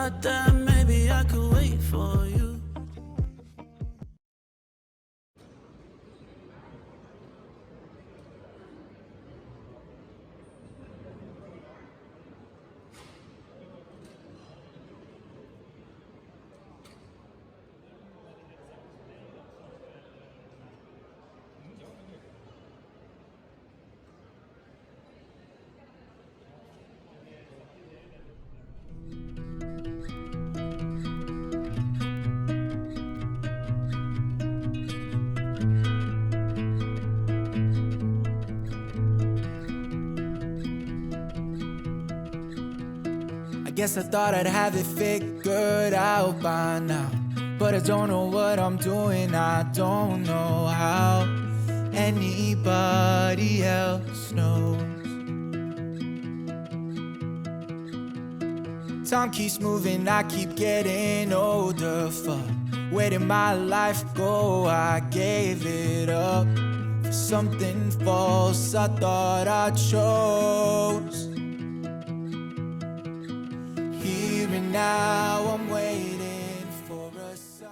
thought that maybe I could wait for you. Guess I thought I'd have it figured out by now, but I don't know what I'm doing, I don't know how anybody else knows. Time keeps moving, I keep getting older. Fuck, where did my life go? I gave it up for something false I thought I chose. And now I'm waiting for a sign.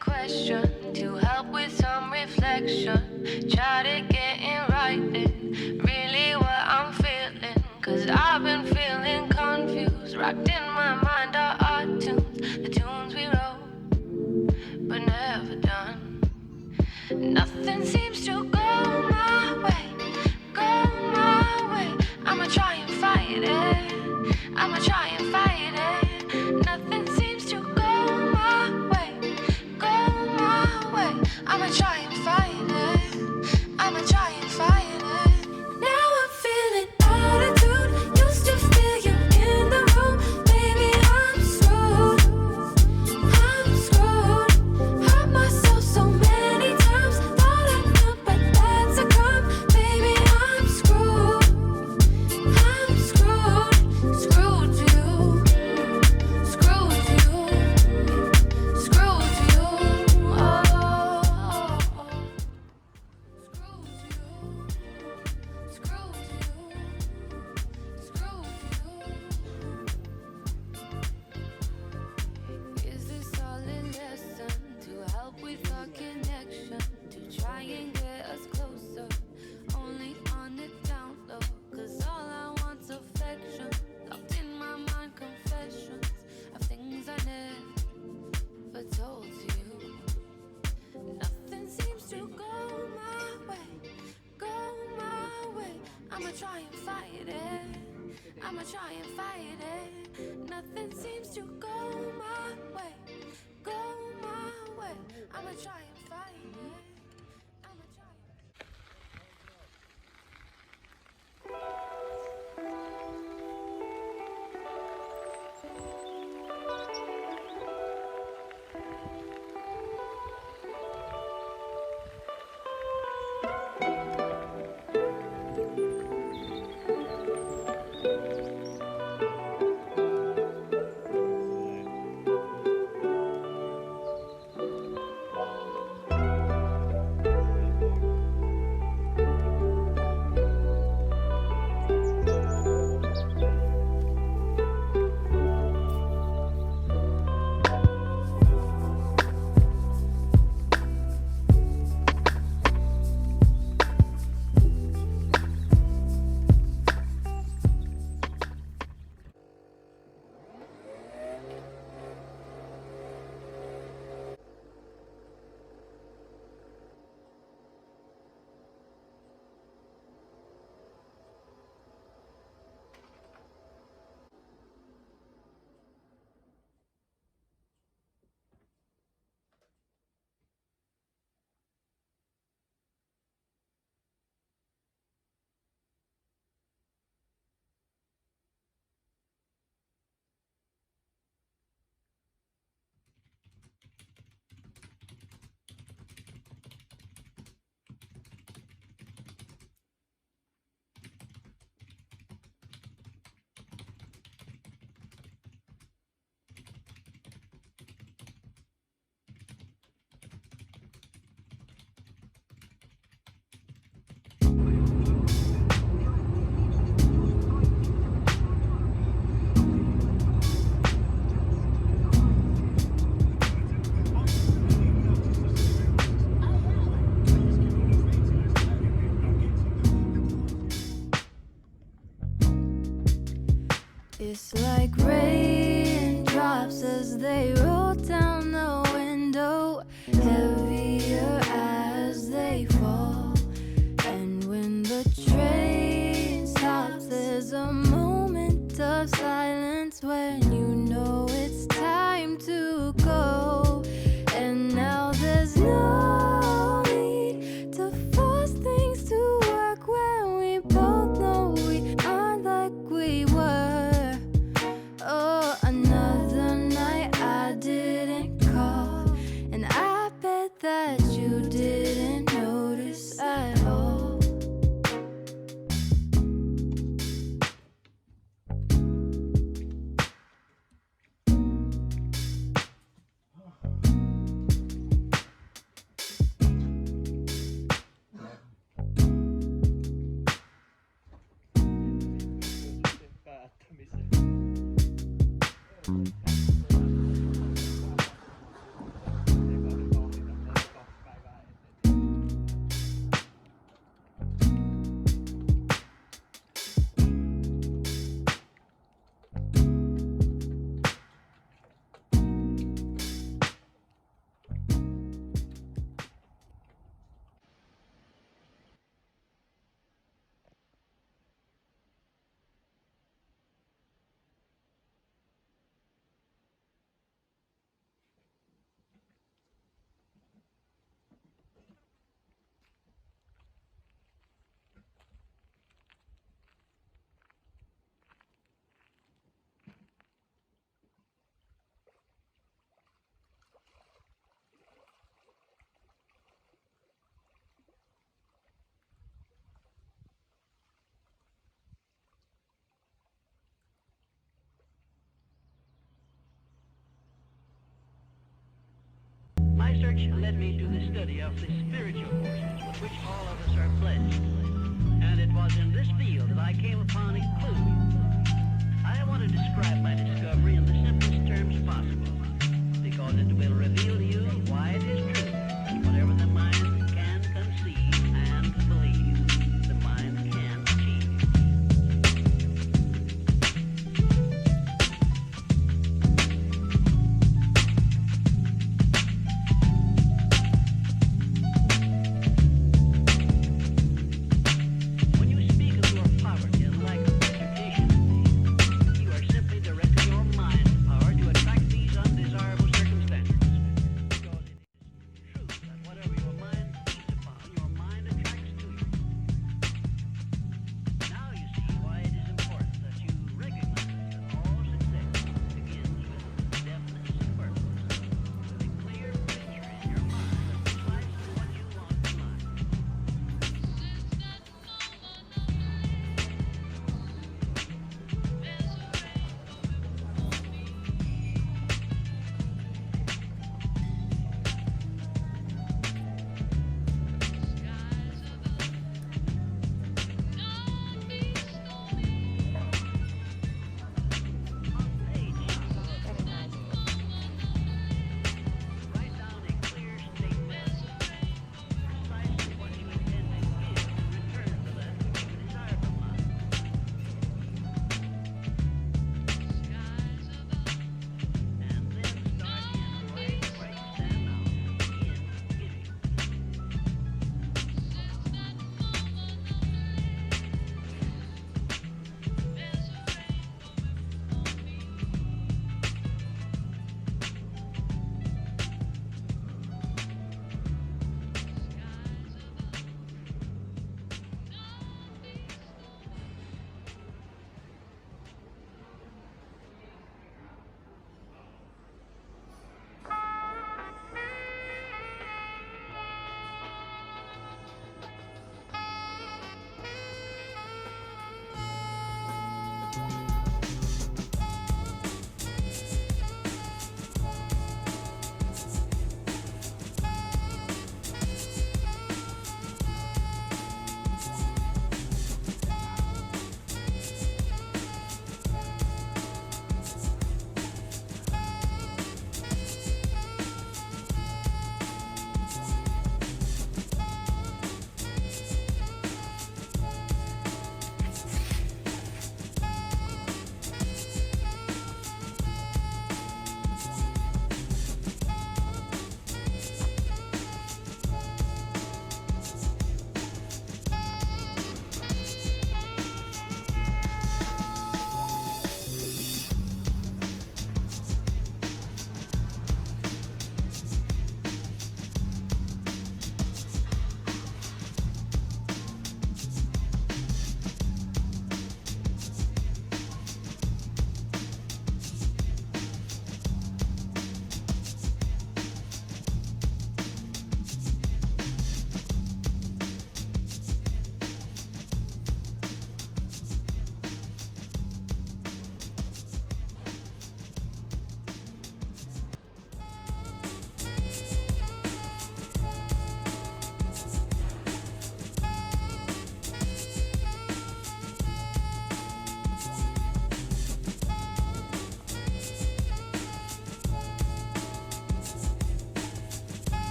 Question to help with some reflection. Try to get in writing really what I'm feeling, cause I've been feeling confused. Rocked in my mind are our tunes, the tunes we wrote but never done. Nothing seems to go my way, go my way. I'ma try and fight it, I'ma try and fight it. Nothing seems to go my way, go my way. I'ma try and fight it, I'ma try and fight it. Now I'm feeling attitude, used to feel you in the room. Baby, I'm screwed, hurt myself so many times. Thought I knew, but that's a crime. Baby, I'm screwed, screwed you, screwed you, screwed you. Oh. try and fight it. I'ma try and fight it. Nothing seems to go my way. Go my way. I'ma try and fight it. I'ma try. It's like raindrops as they roll down the window, heavier as they fall. And when the train stops, there's a moment of silence when you know it's time to go. And now there's no need to force things to work when we both know we aren't like we were. Oh, another night I didn't call, and I bet that you didn't notice at all. My search led me to the study of the spiritual forces with which all of us are blessed. And it was in this field that I came upon a clue. I want to describe my discovery in the simplest terms possible, because it will reveal to you why it is true that whatever the mind can conceive and believe, the mind can achieve. When you speak of your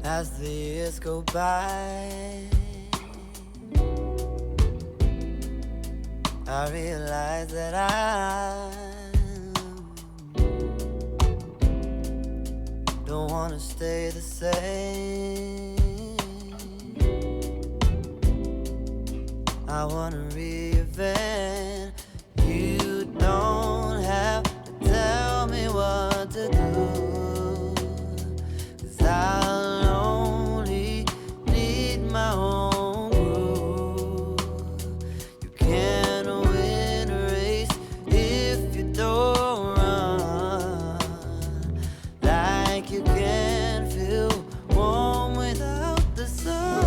As the years go by, I realize that I don't wanna stay the same. I wanna reinvent. You don't have to tell me what to do, 'cause I'll only need my own groove. You can't win a race if you don't run, like you can't feel warm without the sun.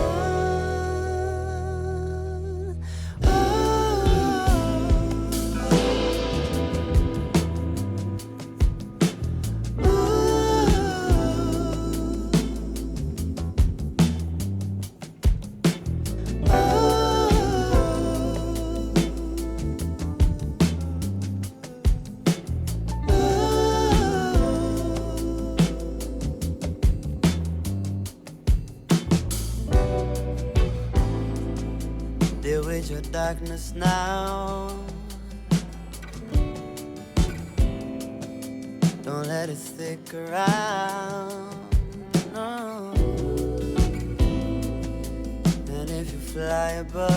Deal with your darkness now. Don't let it stick around, no. And if you fly above,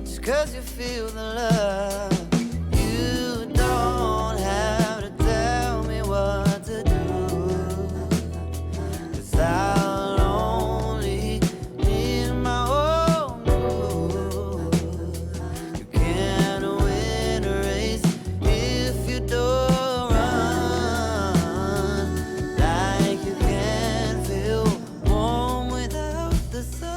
just 'cause you feel the love, you don't have to tell me what to do, 'cause I'll only need my own groove. You can't win a race if you don't run, like you can't feel warm without the sun.